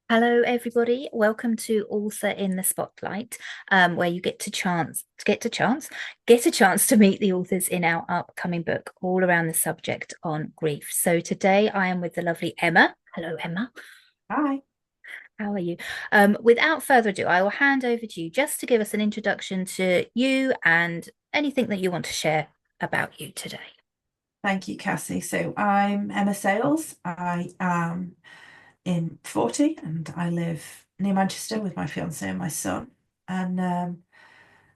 Hello, everybody. Welcome to Author in the Spotlight, where you get a chance to meet the authors in our upcoming book, all around the subject on grief. So today I am with the lovely Emma. Hello, Emma. Hi. How are you? Without further ado, I will hand over to you just to give us an introduction to you and anything that you want to share about you today. Thank you, Cassie. So I'm Emma Sales. I am in 40 and I live near Manchester with my fiance and my son. And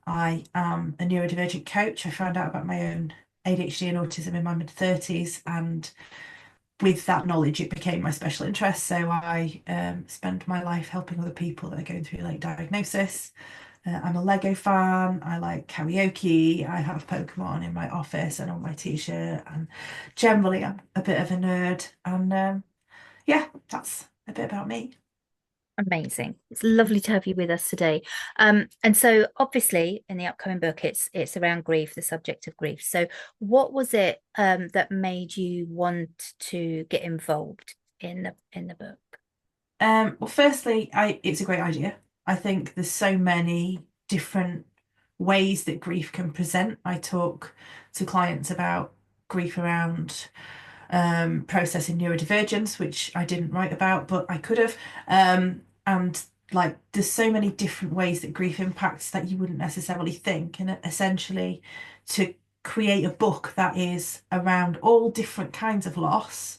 I am a neurodivergent coach. I found out about my own ADHD and autism in my mid-30s, and with that knowledge, it became my special interest. So I spend my life helping other people that are going through late diagnosis. I'm a Lego fan. I like karaoke. I have Pokemon in my office and on my t-shirt. And generally, I'm a bit of a nerd. And yeah, that's a bit about me. Amazing. It's lovely to have you with us today. And so obviously in the upcoming book it's around grief, the subject of grief. So what was it that made you want to get involved in the book? Well, firstly, it's a great idea. I think there's so many different ways that grief can present. I talk to clients about grief around processing neurodivergence, which I didn't write about, but I could have. And like, there's so many different ways that grief impacts that you wouldn't necessarily think. And essentially, to create a book that is around all different kinds of loss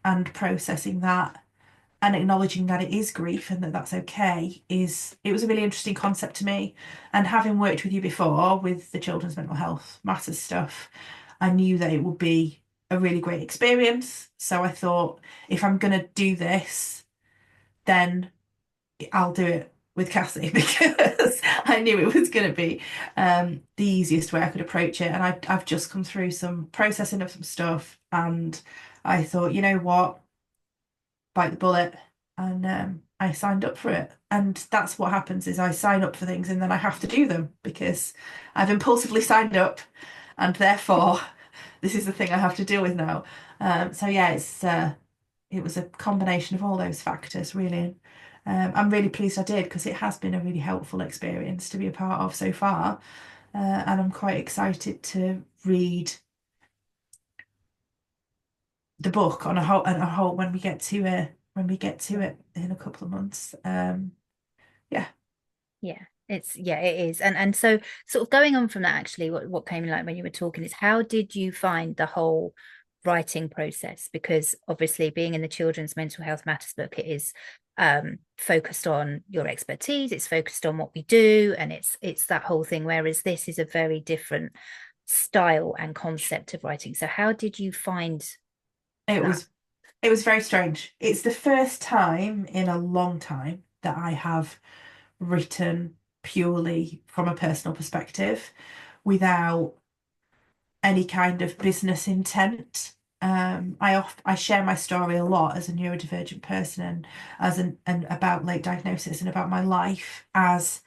and processing that and acknowledging that it is grief and that that's okay is it was a really interesting concept to me. And having worked with you before with the children's mental health matters stuff, I knew that it would be a really great experience. So I thought, if I'm going to do this, then I'll do it with Cassie because I knew it was going to be the easiest way I could approach it. And I've just come through some processing of some stuff, and I thought, you know what, bite the bullet, and I signed up for it. And that's what happens, is I sign up for things and then I have to do them because I've impulsively signed up, and therefore this is the thing I have to deal with now. So yeah, it was a combination of all those factors, really. I'm really pleased I did, because it has been a really helpful experience to be a part of so far. And I'm quite excited to read the book on a whole when we get to it in a couple of months. Yeah. Yeah, it is. And so sort of going on from that, actually, what came in like when you were talking is, how did you find the whole writing process? Because obviously being in the children's mental health matters book, it is focused on your expertise, it's focused on what we do, and it's that whole thing, whereas this is a very different style and concept of writing. So how did you find It that? was it was very strange. It's the first time in a long time that I have written purely from a personal perspective without any kind of business intent. I share my story a lot as a neurodivergent person, and and about late diagnosis and about my life as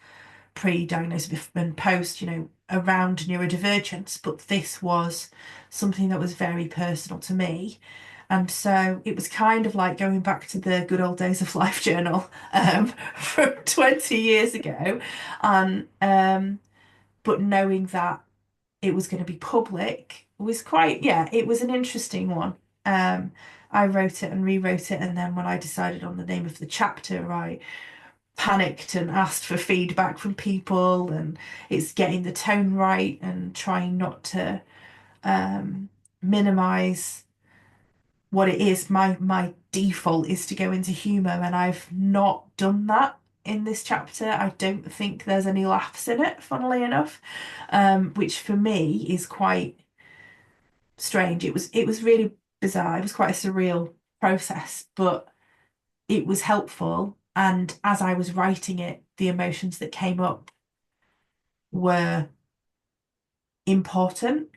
pre-diagnosis and post, around neurodivergence. But this was something that was very personal to me. And so it was kind of like going back to the good old days of Life Journal from 20 years ago. And but knowing that it was going to be public was quite, yeah, it was an interesting one. Um, I wrote it and rewrote it, and then when I decided on the name of the chapter, I panicked and asked for feedback from people, and it's getting the tone right and trying not to minimize what it is. My default is to go into humor, and I've not done that in this chapter. I don't think there's any laughs in it, funnily enough, which for me is quite strange. It was really bizarre. It was quite a surreal process, but it was helpful. And as I was writing it, the emotions that came up were important.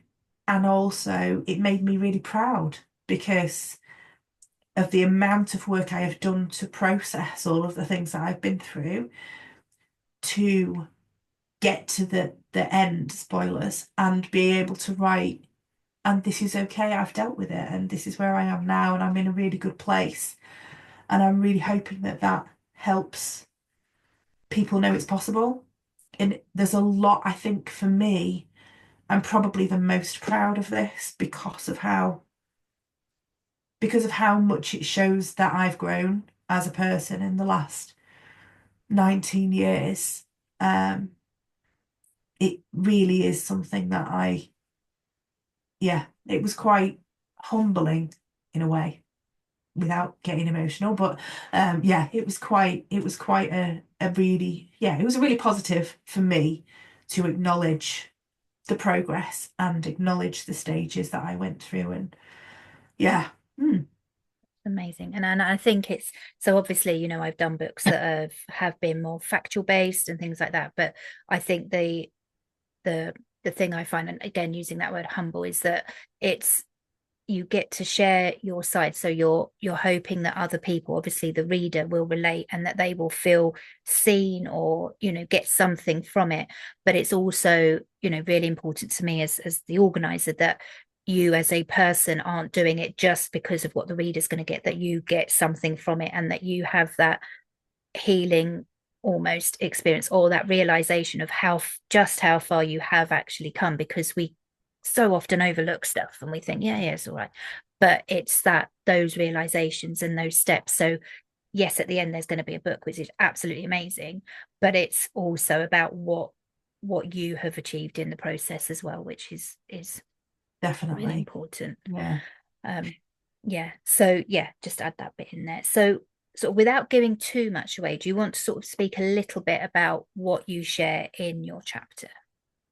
And also, it made me really proud because of the amount of work I have done to process all of the things that I've been through to get to the end, spoilers, and be able to write, and this is okay, I've dealt with it, and this is where I am now, and I'm in a really good place. And I'm really hoping that that helps people know it's possible. And there's a lot, I think, for me, I'm probably the most proud of this because of how much it shows that I've grown as a person in the last 19 years. Um, it really is something that yeah, it was quite humbling in a way, without getting emotional. But yeah, it was quite a really, yeah, it was really positive for me to acknowledge the progress and acknowledge the stages that I went through. And yeah, Amazing. And I think it's so obviously, I've done books that have been more factual based and things like that. But I think the the thing I find, and again using that word humble, is that it's you get to share your side. So you're hoping that other people, obviously the reader, will relate and that they will feel seen or, get something from it. But it's also, really important to me as the organizer that you as a person aren't doing it just because of what the reader's going to get, that you get something from it and that you have that healing almost experience or that realization of how far you have actually come, because we so often overlook stuff and we think yeah it's all right, but it's those realizations and those steps. So yes, at the end there's going to be a book which is absolutely amazing, but it's also about what you have achieved in the process as well, which is really definitely. important. Yeah. um yeah, so yeah, just add that bit in there. So sort of without giving too much away, do you want to sort of speak a little bit about what you share in your chapter?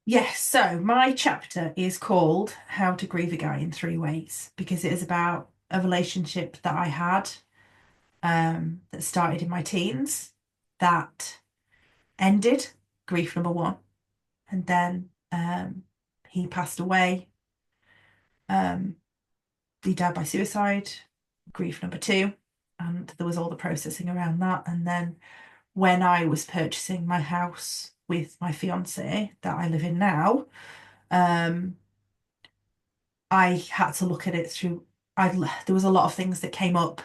Yes, so my chapter is called How to Grieve a Guy in Three Ways, because it is about a relationship that I had that started in my teens, that ended, grief number one, and then he passed away. Um, he died by suicide, grief number two, and there was all the processing around that. And then when I was purchasing my house with my fiance that I live in now, um, I had to look at it through. There was a lot of things that came up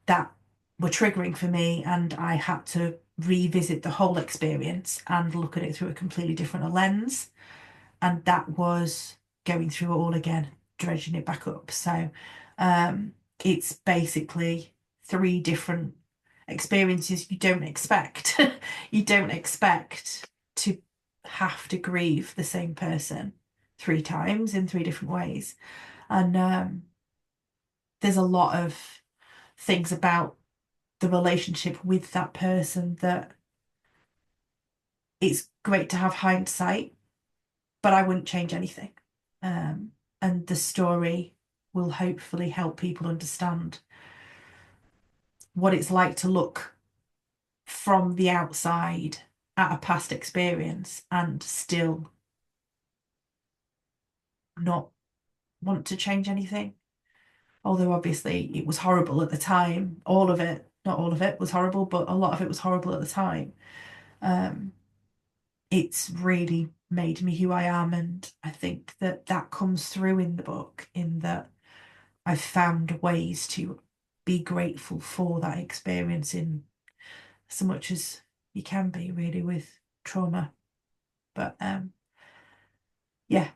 that were triggering for me, and I had to revisit the whole experience and look at it through a completely different lens. And that was going through it all again, dredging it back up. So it's basically three different experiences you don't expect. You don't expect to have to grieve the same person three times in three different ways. And there's a lot of things about the relationship with that person that it's great to have hindsight, but I wouldn't change anything. Um, and the story will hopefully help people understand what it's like to look from the outside at a past experience and still not want to change anything. Although obviously it was horrible at the time. All of it, not all of it was horrible, but a lot of it was horrible at the time. Um, it's really made me who I am, and I think that that comes through in the book, in that I've found ways to be grateful for that experience in so much as you can be, really, with trauma. But yeah,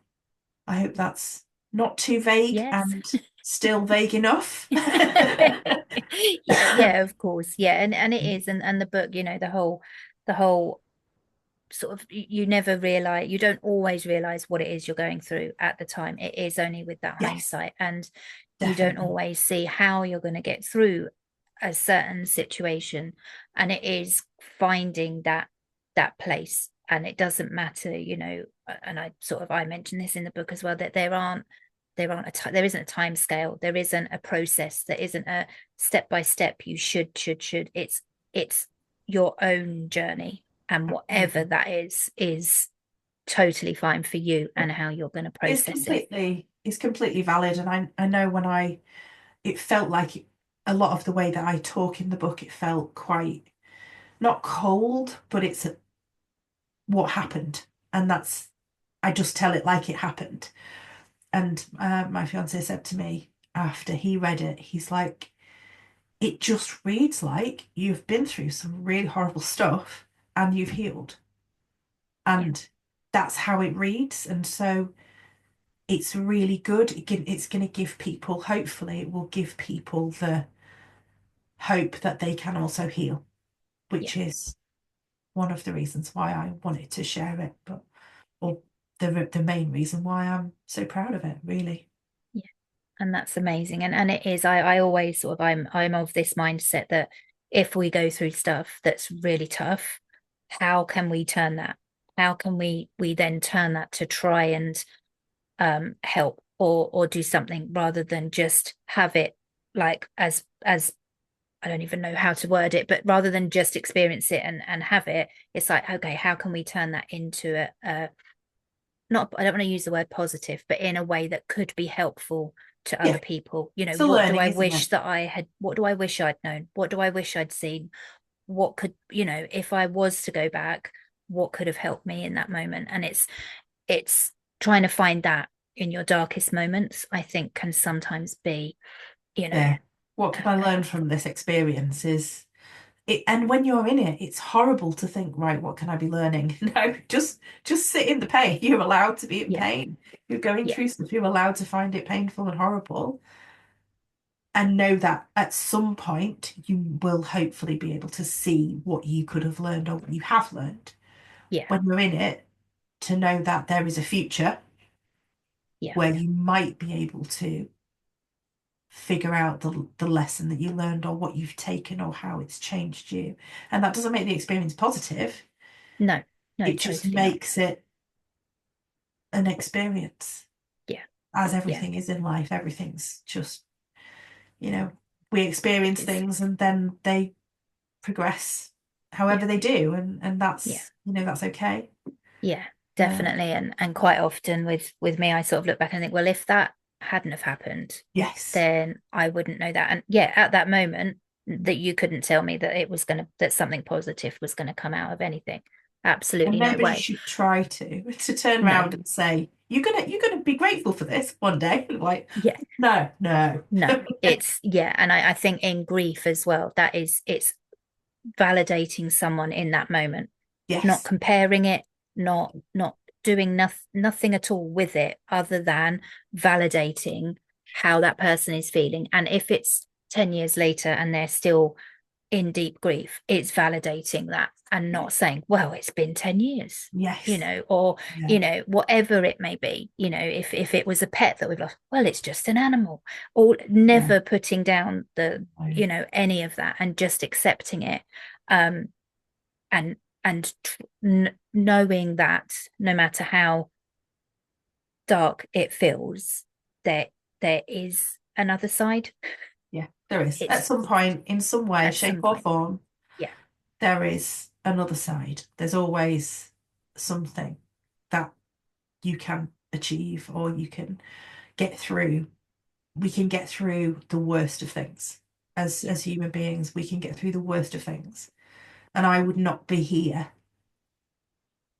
I hope that's not too vague Yes. and still vague enough. Yeah, of course. Yeah, and it is, and the book, the whole sort of, you never realize, you don't always realize what it is you're going through at the time. It is only with that Yes, hindsight, and you don't definitely. always see how you're going to get through a certain situation. And it is finding that place, and it doesn't matter, and I mentioned this in the book as well, that there isn't a time scale, there isn't a process, there isn't a step by step you should. It's your own journey, and whatever Absolutely. that is totally fine for you and how you're going to process it. It's completely valid. And I know when it felt like a lot of the way that I talk in the book, it felt quite not cold, but it's what happened. And I just tell it like it happened. And my fiance said to me after he read it, he's like, it just reads like you've been through some really horrible stuff and you've healed. Yeah, And that's how it reads. And so it's really good. It's going to give people, hopefully, it will give people the hope that they can also heal, yeah, which is one of the reasons why I wanted to share it, but or the main reason why I'm so proud of it, really. yeah. And that's amazing. And it is, I always sort of, I'm of this mindset that if we go through stuff that's really tough, how can we turn that? How can we then turn that to try and help or do something rather than just have it like as I don't even know how to word it, but rather than just experience it and have it, it's like, okay, how can we turn that into a not, I don't want to use the word positive, but in a way that could be helpful to other Yeah, people. You know, it's a what do learning, I isn't wish it? that I had, what do I wish I'd known? What do I wish I'd seen? What could, you know, if I was to go back, what could have helped me in that moment? And it's trying to find that in your darkest moments, I think can sometimes be, you know, Yeah. What can I learn from this experience is it, and when you're in it, it's horrible to think, right, what can I be learning? No, just sit in the pain. You're allowed to be in yeah, pain. You're going yeah, through stuff. You're allowed to find it painful and horrible. And know that at some point you will hopefully be able to see what you could have learned or what you have learned yeah, when you're in it, to know that there is a future yeah, where you might be able to figure out the lesson that you learned or what you've taken or how it's changed you. And that doesn't make the experience positive. no, no, It just totally not. makes it an experience, Yeah, as yeah, everything is in life. Everything's just, you know, we experience it's, things and then they progress yeah, however they do, and yeah. that's, that's okay. Yeah, Um, definitely. And quite often with me, I sort of look back and think, well, if that hadn't have happened, yes, then I wouldn't know that. And yeah, at that moment, that you couldn't tell me that it was gonna that something positive was gonna come out of anything. and Absolutely no nobody way. should try to turn No. around and say you're gonna be grateful for this one day. Like, Yeah, no, no. no. It's yeah, and I think in grief as well, that is it's validating someone in that moment, not Yes, comparing it, not doing nothing at all with it other than validating how that person is feeling. And if it's 10 years later and they're still in deep grief, it's validating that and not saying, well, it's been 10 years, you yes, know, or, yeah, you know, whatever it may be, you know, if it was a pet that we've lost, well, it's just an animal, or yeah, never putting down the, I, you know, any of that and just accepting it. Um, and knowing that no matter how dark it feels, there there is another side. yeah. There is at It's some point, in some way, at shape some or point. form, Yeah, there is another side. There's always something that you can achieve or you can get through. We can get through the worst of things yeah, as human beings. We can get through the worst of things, and I would not be here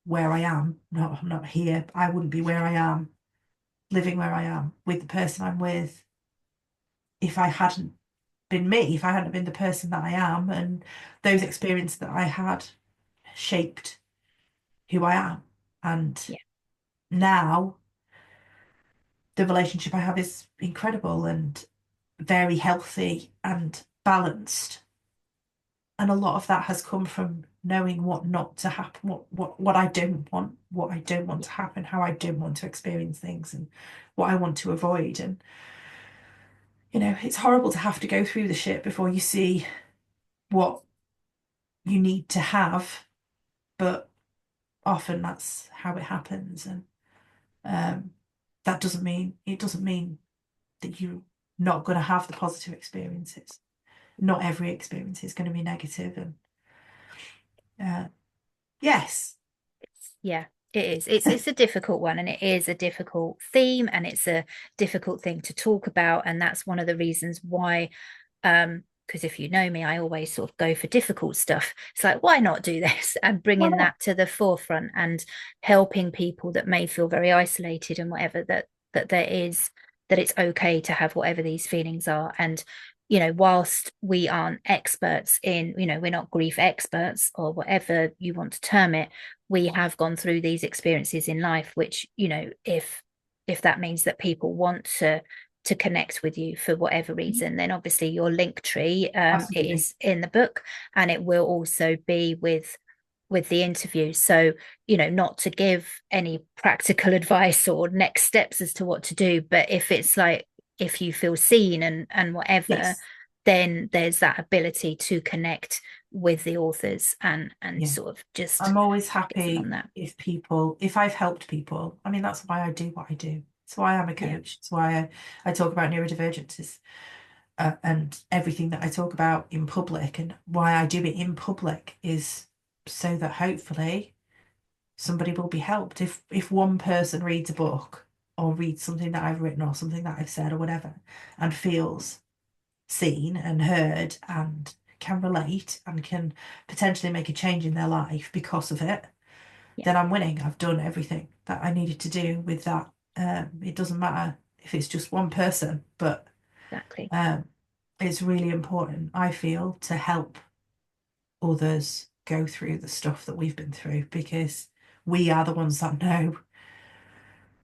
where I am. No, I'm not here. I wouldn't be where I am, living where I am with the person I'm with, if I hadn't been me, if I hadn't been the person that I am, and those yeah, experiences that I had shaped who I am. And yeah, now the relationship I have is incredible and very healthy and balanced. And a lot of that has come from knowing what not to happen, what I don't want, what I don't want yeah, to happen, how I don't want to experience things, and what I want to avoid. And it's horrible to have to go through the shit before you see what you need to have, but often that's how it happens. And um, that doesn't mean that you're not going to have the positive experiences. Not every experience is going to be negative, and yes, yeah. It is. It's a difficult one, and it is a difficult theme, and it's a difficult thing to talk about. And that's one of the reasons why because if you know me, I always sort of go for difficult stuff. It's like, why not do this and why bringing not? that to the forefront and helping people that may feel very isolated and whatever, that there is, that it's okay to have whatever these feelings are. And whilst we aren't experts in, we're not grief experts or whatever you want to term it, we have gone through these experiences in life, which, if that means that people want to connect with you for whatever reason, then obviously your link tree, it Absolutely. is in the book, and it will also be with the interview. So, not to give any practical advice or next steps as to what to do, but if it's like, if you feel seen and whatever, Yes. then there's that ability to connect with the authors and Yeah. sort of just I'm always get them happy on that. if I've helped people. I mean, that's why I do what I do. It's why I'm a Yeah, coach. It's why I talk about neurodivergences, and everything that I talk about in public, and why I do it in public is so that hopefully somebody will be helped. If one person reads a book or reads something that I've written or something that I've said or whatever and feels seen and heard and can relate and can potentially make a change in their life because of it, yeah, then I'm winning. I've done everything that I needed to do with that. It doesn't matter if it's just one person, but exactly. um, it's really important, I feel, to help others go through the stuff that we've been through, because we are the ones that know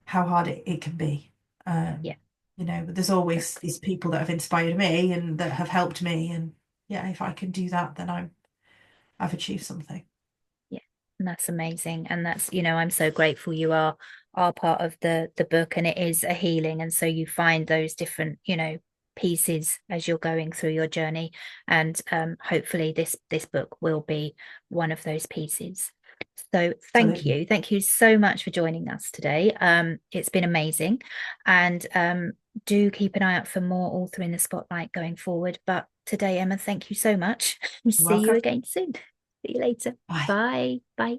how hard it can be. Um, Yeah, but there's always exactly. these people that have inspired me and that have helped me. And yeah, if I can do that, then I've achieved something. Yeah, and that's amazing. And that's, I'm so grateful you are part of the book, and it is a healing. And so you find those different, pieces as you're going through your journey. And hopefully this book will be one of those pieces. So thank Absolutely. you. Thank you so much for joining us today. It's been amazing. And do keep an eye out for more Author in the Spotlight going forward. But today, Emma, thank you so much. See you Welcome. again soon. See you later. Bye. Bye. Bye.